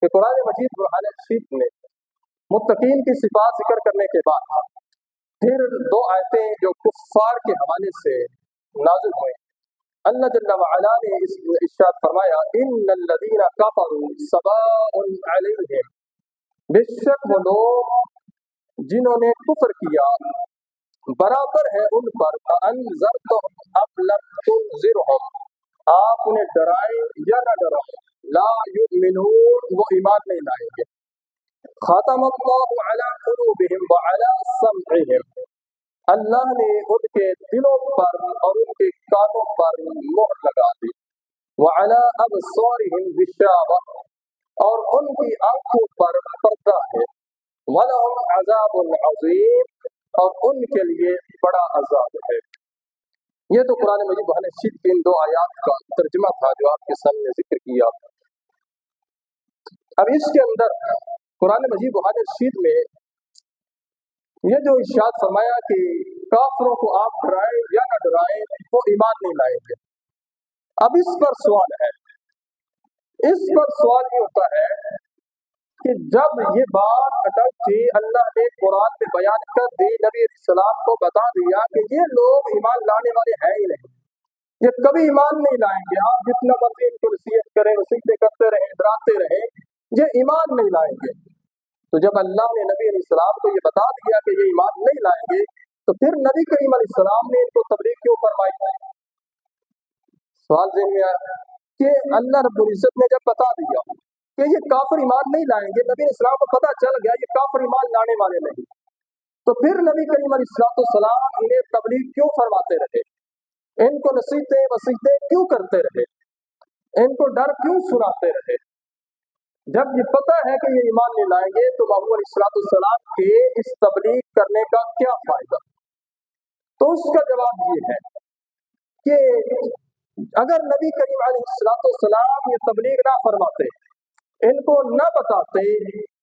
کہ قرآن مجید برہان شریف میں متقین کی صفات ذکر کرنے کے بعد پھر دو آیتیں جو کفار کے حوالے سے نازل ہوئے، اللہ جل وعلا نے ارشاد فرمایا ان الذین کفروا سواء علیہم، بے شک وہ لوگ جنہوں نے کفر کیا برابر ہے ان پر، انذرتہم ام لم تنذرہم، آپ انہیں ڈرائیں یا نہ ڈرائیں، لا یؤمنون، وہ ایمان نہیں لائیں گے۔ ختم اللہ علی قلوبہم وعلی سمعہم، اللہ نے ان کے دلوں پر اور ان کے کانوں پر مہر لگا دی، وعلی ابصارہم غشاوہ، اور ان کی آنکھوں پر پردہ ہے، ولہم عذاب عظیم، اور ان کے لیے بڑا عذاب ہے۔ یہ تو قرآن مجید برہان شریف کی ان دو آیات کا ترجمہ تھا جو آپ کے سامنے ذکر کیا۔ اب اس کے اندر قرآن مجید برہان شریف میں یہ جو ارشاد فرمایا کہ کافروں کو آپ ڈرائیں یا نہ ڈرائیں وہ ایمان نہیں لائیں گے، اب اس پر سوال ہے، اس پر سوال یہ ہوتا ہے کہ جب یہ بات اٹک تھی، اللہ نے قرآن میں بیان کر دی، نبی علیہ السلام کو بتا دیا کہ یہ لوگ ایمان لانے والے ہیں ہی نہیں، یہ کبھی ایمان نہیں لائیں گے، آپ جتنا مرضی ان کو نصیحت کریں، نصیحتیں کرتے رہیں، ڈراتے رہیں، یہ ایمان نہیں لائیں گے۔ تو جب اللہ نے نبی علیہ السلام کو یہ بتا دیا کہ یہ ایمان نہیں لائیں گے، تو پھر نبی کریم علیہ السلام نے ان کو تبلیغ کیوں فرمائی؟ سوال ذہن میں آیا کہ اللہ رب العزت نے جب بتا دیا کہ یہ کافر ایمان نہیں لائیں گے، نبی علیہ السلام کو پتہ چل گیا یہ کافر ایمان لانے والے نہیں، تو پھر نبی کریم علیہ السلام انہیں تبلیغ کیوں فرماتے رہے، ان کو نصیحتیں وصیتیں کیوں کرتے رہے، ان کو ڈر کیوں سناتے رہے؟ جب یہ پتہ ہے کہ یہ ایمان نہیں لائیں گے تو محمود علیہ السلام کے اس تبلیغ کرنے کا کیا فائدہ؟ تو اس کا جواب یہ ہے کہ اگر نبی کریم علیہ السلام یہ تبلیغ نہ فرماتے، ان کو نہ بتاتے،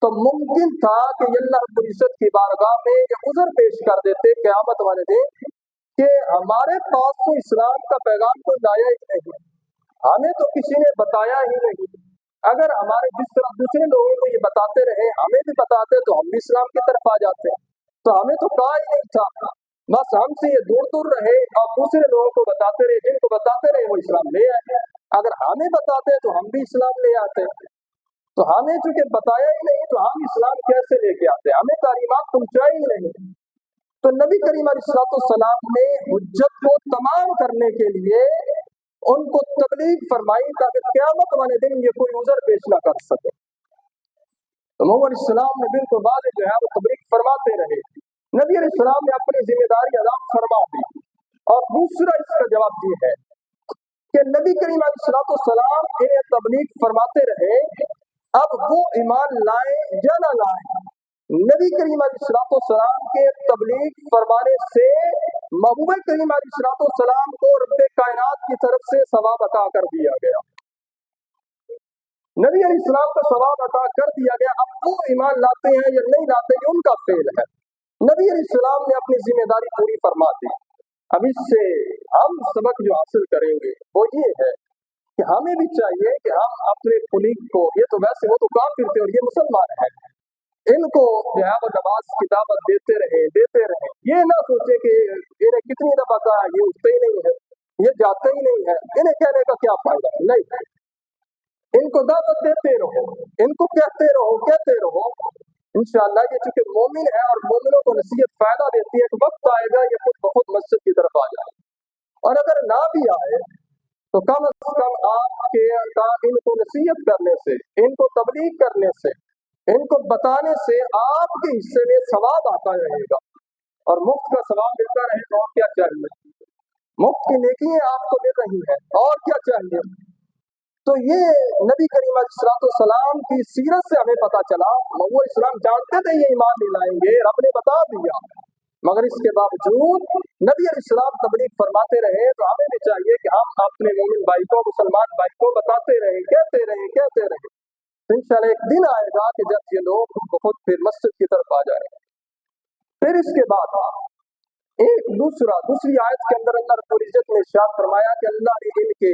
تو ممکن تھا کہ اللہ رب العزت کی بارگاہ میں یہ عذر پیش کر دیتے قیامت والے دن کہ ہمارے پاس تو اسلام کا پیغام تو لایا ہی نہیں، ہمیں تو کسی نے بتایا ہی نہیں، اگر ہمارے جس طرح دوسرے لوگوں کو یہ بتاتے رہے، ہمیں بھی بتاتے تو ہم بھی اسلام کی طرف آ جاتے، تو ہمیں تو کہا ہی نہیں تھا، بس ہم سے یہ دور دور رہے اور دوسرے لوگوں کو بتاتے رہے، جن کو بتاتے رہے وہ اسلام لے آئے، اگر ہمیں بتاتے تو ہم بھی اسلام لے آتے، تو ہمیں چونکہ بتایا ہی نہیں تو ہم اسلام کیسے لے کے آتے، ہمیں تعلیمات پہنچائی ہی نہیں۔ تو نبی کریم علیہ السلام نے حجت کو تمام کرنے کے لیے ان کو تبلیغ فرمائی تاکہ قیامت والے دن یہ کوئی عذر پیش نہ کر سکے۔ تو محمد علیہ السلام نے بالکل واضح جو ہے وہ تبلیغ فرماتے رہے، نبی علیہ السلام نے اپنی ذمہ داری ادا فرما دی۔ اور دوسرا اس کا جواب یہ ہے کہ نبی کریم علیہ السلام انہیں تبلیغ فرماتے رہے، اب وہ ایمان لائیں یا نہ لائیں، نبی کریم علیہ السلام کے تبلیغ فرمانے سے محبوب کریم علیہ السلام کو رب کائنات کی طرف سے ثواب عطا کر دیا گیا، نبی علیہ السلام کو ثواب عطا کر دیا گیا، اب وہ ایمان لاتے ہیں یا نہیں لاتے یہ ان کا فعل ہے، نبی علیہ السلام نے اپنی ذمہ داری پوری فرما دی۔ اب اس سے ہم سبق جو حاصل کریں گے وہ یہ ہے کہ ہمیں بھی چاہیے کہ ہم اپنے کلیگ کو، یہ تو ویسے وہ تو کافر تھے اور یہ مسلمان ہیں، ان کو جو ہے وہ نماز کی دعوت دیتے رہیں، یہ نہ سوچے کہ انہیں کتنی دفعہ کہا یہ اٹھتے ہی نہیں ہے، یہ جاتے ہی نہیں ہے، انہیں کہنے کا کیا فائدہ؟ نہیں، ان کو دعوت دیتے رہو، ان کو کہتے رہو، انشاءاللہ یہ چونکہ مومن ہے اور مومنوں کو نصیحت فائدہ دیتی ہے، ایک وقت آئے گا یہ خود بخود مسجد کی طرف آ جائے، اور اگر نہ بھی آئے تو کم از کم آپ کے ان کو نصیحت کرنے سے، ان کو تبلیغ کرنے سے، ان کو بتانے سے آپ کے حصے میں ثواب آتا رہے گا، اور مفت کا ثواب ملتا رہے تو اور کیا چاہیے؟ مفت کی نیکیاں آپ کو مل رہی ہیں اور کیا چاہیے؟ تو یہ نبی کریم علیہ السلام کی سیرت سے ہمیں پتہ چلا، وہ اسلام جانتے تھے یہ ایمان نہیں لائیں گے، رب نے بتا دیا، مگر اس کے باوجود نبی علیہ السلام تبلیغ فرماتے رہے، تو ہمیں بھی چاہیے کہ ہم اپنے مومن بھائی کو، مسلمان بھائی کو بتاتے رہیں، کہتے رہیں، تو انشاءاللہ ایک دن آئے گا کہ جب یہ لوگ خود پھر مسجد کی طرف آ جائیں گے۔ پھر اس کے بعد ایک دوسری آیت کے اندر اللہ رب العزت نے ارشاد فرمایا کہ اللہ نے ان کے